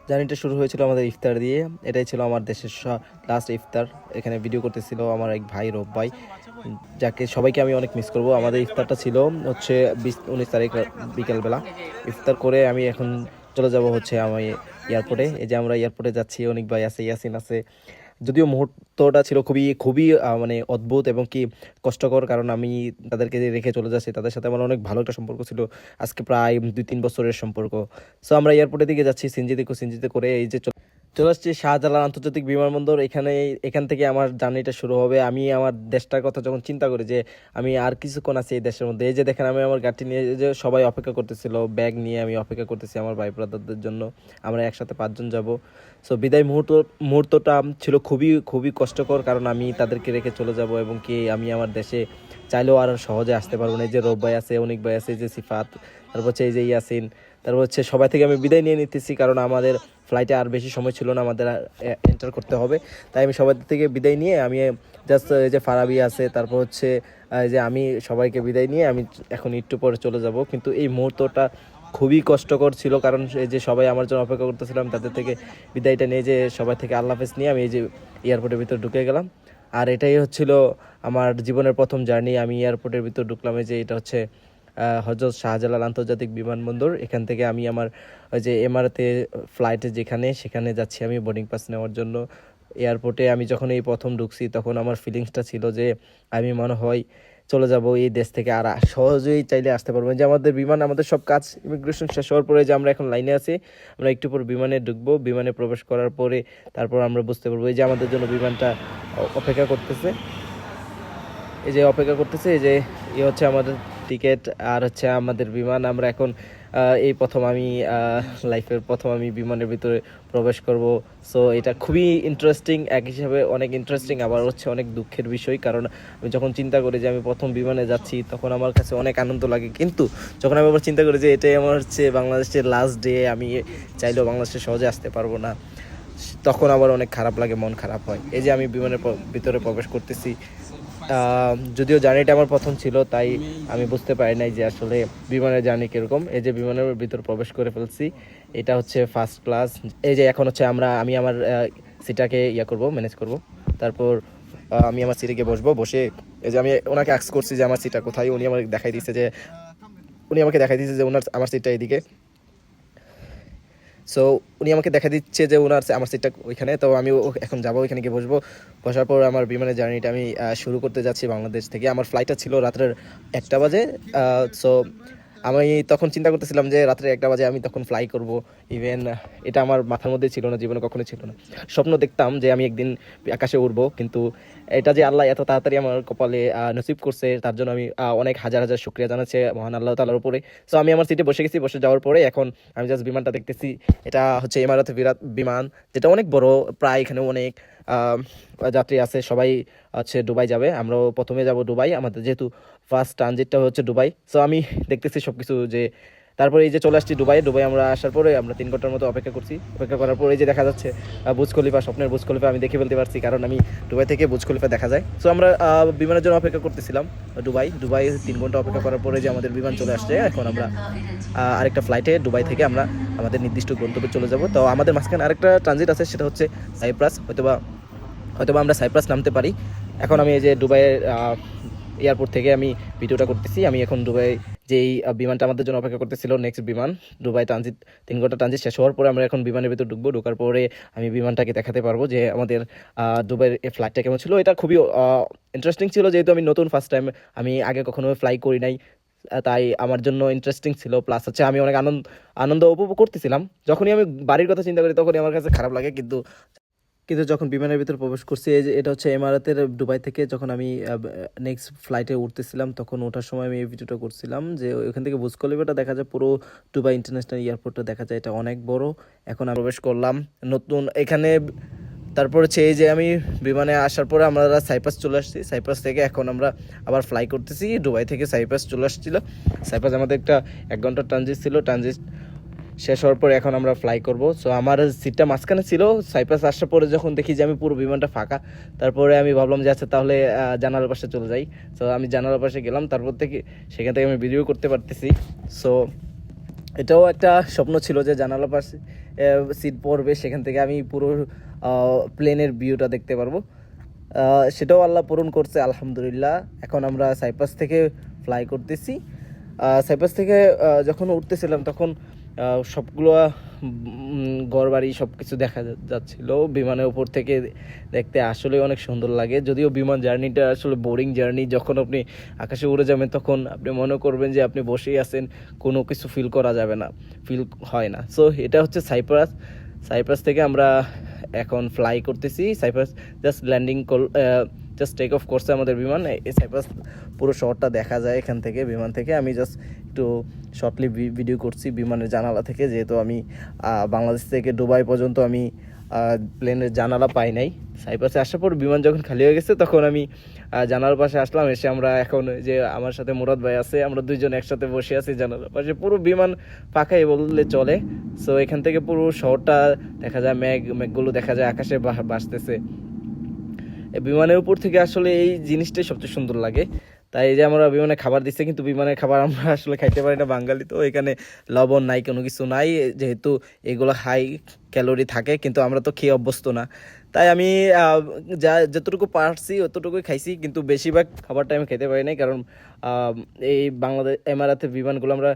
জার্নিটা শুরু হয়েছিল আমাদের ইফতার দিয়ে। এটাই ছিল আমার দেশের লাস্ট ইফতার। এখানে ভিডিও করতেছিল আমার এক ভাই, রব ভাই, যাকে সবাইকে আমি অনেক মিস করব। আমাদের ইফতারটা ছিল হচ্ছে 19 তারিখ বিকেলবেলা। ইফতার করে আমি এখন চলে যাব হচ্ছে আমি এয়ারপোর্টে। এই যে আমরা এয়ারপোর্টে যাচ্ছি, অনেক ভাই আছে, ইয়াসিন আছে। যদিও মুহূর্তটা ছিল খুবই খুবই মানে অদ্ভুত এবং কি কষ্টকর, কারণ আমি তাদেরকে রেখে চলে যাচ্ছি। তাদের সাথে আমার অনেক ভালো একটা সম্পর্ক ছিল, আজকে প্রায় 2-3 বছরের সম্পর্ক। সো আমরা এয়ারপোর্টের দিকে যাচ্ছি সিনজিতে করে। এই যে চলে আসছি শাহজালাল আন্তর্জাতিক বিমানবন্দর। এখান থেকে আমার জার্নিটা শুরু হবে। আমি আমার দেশটার কথা যখন চিন্তা করি যে আমি আর কিছুক্ষণ আছি এই দেশের মধ্যে। এই যে দেখেন, আমি আমার গাড়ি নিয়ে, যে সবাই অপেক্ষা করতেছিল, ব্যাগ নিয়ে আমি অপেক্ষা করতেছি আমার ভাই ব্রাদারদের জন্য। আমরা একসাথে 5 জন যাব। সো বিদায় মুহূর্তটা ছিল খুবই খুবই কষ্টকর, কারণ আমি তাদেরকে রেখে চলে যাব এবং কি আমি আমার দেশে চাইলেও আর সহজে আসতে পারবো না। এই যে রব ভাই আছে, অনেক ভাই আছে, এই যে সিফাত, তারপর হচ্ছে এই যে ইয়াসিন, তারপর হচ্ছে সবাই থেকে আমি বিদায় নিয়ে নিতেছি, কারণ আমাদের ফ্লাইটে আর বেশি সময় ছিল না, আমাদের এন্টার করতে হবে। তাই আমি সবাই থেকে বিদায় নিয়ে আমি জাস্ট এই যে ফারাবি আছে, তারপর হচ্ছে এই যে আমি সবাইকে বিদায় নিয়ে আমি এখন একটু পরে চলে যাব। কিন্তু এই মুহূর্তটা খুবই কষ্টকর ছিল, কারণ এই যে সবাই আমার জন্য অপেক্ষা করতেছিলাম, তাদের থেকে বিদায়টা নিয়ে যে সবাই থেকে আল্লাহ হাফেজ নিয়ে আমি এই যে এয়ারপোর্টের ভিতর ঢুকে গেলাম। আর এটাই হচ্ছিল আমার জীবনের প্রথম জার্নি। আমি এয়ারপোর্টের ভিতর ঢুকলাম। এই যে এটা হচ্ছে হজরত শাহজালাল আন্তর্জাতিক বিমানবন্দর। এখান থেকে আমি আমার ওই যে এমআরতে ফ্লাইটে সেখানে যাচ্ছি আমি বোর্ডিং পাস নেওয়ার জন্য। এয়ারপোর্টে আমি যখন এই প্রথম ঢুকছি, তখন আমার ফিলিংসটা ছিল যে আমি মনে হয় চলে যাব এই দেশ থেকে, আর সহজেই চাইলে আসতে পারবো। যে আমাদের সব কাজ ইমিগ্রেশন শেষ হওয়ার পরে যে আমরা এখন লাইনে আছি, আমরা একটু পর বিমানে ঢুকবো। বিমানে প্রবেশ করার পরে তারপর আমরা বুঝতে পারবো এই যে আমাদের জন্য বিমানটা অপেক্ষা করতেছে। এই যে হচ্ছে আমাদের টিকিট আর হচ্ছে আমাদের বিমান। আমরা এখন এই প্রথম আমি লাইফের প্রথম আমি বিমানের ভিতরে প্রবেশ করব। সো এটা খুবই ইন্টারেস্টিং, এক হিসাবে অনেক ইন্টারেস্টিং, আবার হচ্ছে অনেক দুঃখের বিষয়, কারণ আমি যখন চিন্তা করি যে আমি প্রথম বিমানে যাচ্ছি, তখন আমার কাছে অনেক আনন্দ লাগে। কিন্তু যখন আমি আবার চিন্তা করি যে এটাই আমার হচ্ছে বাংলাদেশের লাস্ট ডে, আমি চাইলেও বাংলাদেশে সহজে আসতে পারবো না, তখন আবার অনেক খারাপ লাগে, মন খারাপ হয়। এই যে আমি বিমানের ভিতরে প্রবেশ করতেছি। যদিও জার্নিটা আমার প্রথম ছিল, তাই আমি বুঝতে পারি নাই যে আসলে বিমানের জার্নি কীরকম। এই যে বিমানের ভিতর প্রবেশ করে ফেলছি, এটা হচ্ছে ফার্স্ট ক্লাস। এই যে এখন হচ্ছে আমি আমার সিটাকে ম্যানেজ করব। তারপর আমি আমার সিটে গিয়ে বসে এই যে আমি ওনাকে আস্ক করছি যে আমার সিটটা কোথায়। উনি আমাকে দেখাই দিচ্ছে যে আমার সিটটা এদিকে। সো উনি আমাকে দেখা দিচ্ছে যে আমার সিটটা ওইখানে। তো আমি এখন যাবো, ওইখানে গিয়ে বসার পর আমার বিমানের জার্নিটা আমি শুরু করতে যাচ্ছি বাংলাদেশ থেকে। আমার ফ্লাইটটা ছিল রাত্রের 1টা বাজে। সো আমি তখন চিন্তা করতেছিলাম যে রাত্রে 1টা বাজে আমি তখন ফ্লাই করব। ইভেন এটা আমার মাথার মধ্যে ছিল না, জীবনে কখনোই ছিল না। স্বপ্ন দেখতাম যে আমি একদিন আকাশে উড়বো, কিন্তু এটা যে আল্লাহ এত তাড়াতাড়ি আমার কপালে নসিব করছে, তার জন্য আমি অনেক হাজার হাজার শুকরিয়া জানাচ্ছি মহান আল্লাহ তাআলার উপরে। সো আমি আমার সিটে বসে গেছি। বসে যাওয়ার পরে এখন আমি জাস্ট বিমানটা দেখতেছি। এটা হচ্ছে ইমারাতে বিরাট বিমান, যেটা অনেক বড়। প্রায় এখানে অনেক যাত্রী আছে, সবাই হচ্ছে দুবাই যাবে। আমরাও প্রথমে যাব দুবাই, আমাদের যেহেতু ফার্স্ট ট্রানজিটটা হচ্ছে দুবাই। সো আমি দেখতেছি সব কিছু। যে তারপরে এই যে চলে আসছি দুবাই। আমরা আসার পরে আমরা 3 ঘন্টার মতো অপেক্ষা করার পরে এই যে দেখা যাচ্ছে বুর্জ খলিফা, স্বপ্নের বুর্জ খলিফা আমি দেখে ফেলতে পারছি, কারণ আমি দুবাই থেকে বুর্জ খলিফা দেখা যায়। সো আমরা বিমানের জন্য অপেক্ষা করতেছিলাম দুবাই 3 ঘন্টা অপেক্ষা করার পরে যে আমাদের বিমান চলে আসছে। এখন আমরা আরেকটা ফ্লাইটে দুবাই থেকে আমরা আমাদের নির্দিষ্ট গন্তব্যে চলে যাব। তো আমাদের মাঝখানে আরেকটা ট্রানজিট আছে, সেটা হচ্ছে সাইপ্রাস। হয়তোবা আমরা সাইপ্রাস নামতে পারি। এখন আমি এই যে দুবাইয়ের এয়ারপোর্ট থেকে আমি ভিডিওটা করতেছি। আমি এখন দুবাই যেই বিমানটা আমাদের জন্য অপেক্ষা করতেছিল, নেক্সট বিমান দুবাই ট্রানজিট, 3 ঘন্টা ট্রানজিট শেষ হওয়ার পরে আমরা এখন বিমানের ভিতর ঢুকবো। ঢোকার পরে আমি বিমানটাকে দেখাতে পারবো যে আমাদের দুবাইয়ের ফ্লাইটটা কেমন ছিল। এটা খুবই ইন্টারেস্টিং ছিল, যেহেতু আমি নতুন, ফার্স্ট টাইম, আমি আগে কখনো ফ্লাই করি নাই। তাই আমার জন্য ইন্টারেস্টিং ছিল। প্লাস হচ্ছে আমি অনেক আনন্দ উপভোগ করতেছিলাম। যখনই আমি বাড়ির কথা চিন্তা করি, তখনই আমার কাছে খারাপ লাগে। কিন্তু যখন বিমানের ভিতর প্রবেশ করছি, এই যে এটা হচ্ছে এমারাতের দুবাই থেকে, যখন আমি নেক্সট ফ্লাইটে উঠতেছিলাম, তখন ওঠার সময় আমি এই ভিডিওটা করছিলাম যে ওইখান থেকে বুর্জ খলিফাটা দেখা যায়, পুরো দুবাই ইন্টারন্যাশনাল এয়ারপোর্টটা দেখা যায়, এটা অনেক বড়। এখন আমি প্রবেশ করলাম নতুন এখানে। তারপর হচ্ছে এই যে আমি বিমানে আসার পরে আমরা সাইপ্রাস চলে আসছি। সাইপ্রাস থেকে এখন আমরা আবার ফ্লাই করতেছি। দুবাই থেকে সাইপ্রাস চলে আসছিল। সাইপ্রাস আমাদের একটা 1 ঘন্টার ট্রানজিট ছিল। ট্রানজিট শেষ হওয়ার পরে এখন আমরা ফ্লাই করব। সো আমার সিটটা মাঝখানে ছিল। সাইপ্রাস আসার পরে যখন দেখি যে আমি পুরো বিমানটা ফাঁকা, তারপরে আমি ভাবলাম যে আচ্ছা তাহলে জানালার পাশে চলে যাই। সো আমি জানালার পাশে গেলাম। তারপর থেকে সেখান থেকে আমি ভিডিও করতে পারতেছি। সো এটাও একটা স্বপ্ন ছিল যে জানালার পাশে সিট পড়বে, সেখান থেকে আমি পুরো প্লেনের ভিউটা দেখতে পারবো। সেটাও আল্লাহ পূরণ করছে আলহামদুলিল্লাহ। এখন আমরা সাইপ্রাস থেকে ফ্লাই করতেছি। সাইপ্রাস থেকে যখন উঠতেছিলাম তখন সবগুলো ঘরবাড়ি সব কিছু দেখা যাচ্ছিল বিমানের উপর থেকে দেখতে, আসলে অনেক সুন্দর লাগে। যদিও বিমান জার্নিটা আসলে বোরিং জার্নি, যখন আপনি আকাশে উড়ে যাবেন তখন আপনি মনে করবেন যে আপনি বসেই আছেন, কোনো কিছু ফিল করা যাবে না, ফিল হয় না। সো এটা হচ্ছে সাইপ্রাস। সাইপ্রাস থেকে আমরা এখন ফ্লাই করতেছি। Cyprus just just take off করছে আমাদের বিমান। এই সাইপ্রাস পুরো শহরটা দেখা যায় এখান থেকে, বিমান থেকে। আমি জাস্ট একটু শর্টলি ভিডিও করছি বিমানের জানালা থেকে, যেহেতু আমি বাংলাদেশ থেকে দুবাই পর্যন্ত আমি প্লেনের জানালা পাই নাই। সাইপ্রাসে আসার পর বিমান যখন খালি হয়ে গেছে তখন আমি জানালার পাশে আসলাম। এসে আমরা এখন যে আমার সাথে মুরাদ ভাই আছে, আমরা দুইজন একসাথে বসে আছি জানালার পাশে। পুরো বিমান ফাঁকাই বললে চলে। সো এখান থেকে পুরো শহরটা দেখা যায়, মেঘগুলো দেখা যায় আকাশে ভাসতেছে। বিমানের উপর থেকে আসলে এই জিনিসটাই সবচেয়ে সুন্দর লাগে। তাই এই যে আমরা বিমানে খাবার দিচ্ছে, কিন্তু বিমানের খাবার আমরা আসলে খাইতে পারি না, বাঙালি তো। এখানে লবণ নাই, কোনো কিছু নাই, যেহেতু এগুলো হাই ক্যালোরি থাকে, কিন্তু আমরা তো খেয়ে অভ্যস্ত না। তাই আমি যতটুকু পারছি অতটুকুই খাইছি, কিন্তু বেশিরভাগ খাবারটা আমি খেতে পারি নাই, কারণ এই বাংলাদেশ এমারাতের বিমানগুলো আমরা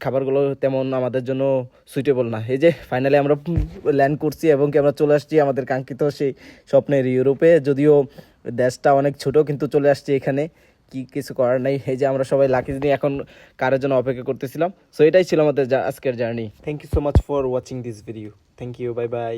খাবারগুলো তেমন আমাদের জন্য সুইটেবল না। এই যে ফাইনালি আমরা ল্যান্ড করছি এবং কি আমরা চলে আসছি আমাদের কাঙ্ক্ষিত সেই স্বপ্নের ইউরোপে। যদিও দেশটা অনেক ছোট, কিন্তু চলে আসছি এখানে, কি কিছু করার নাই। এই যে আমরা সবাই লাকি নিয়ে এখন কারের জন্য অপেক্ষা করতেছিলাম। সো এটাই ছিল আমাদের আজকের journey. Thank you so much for watching this video. Thank you, bye by.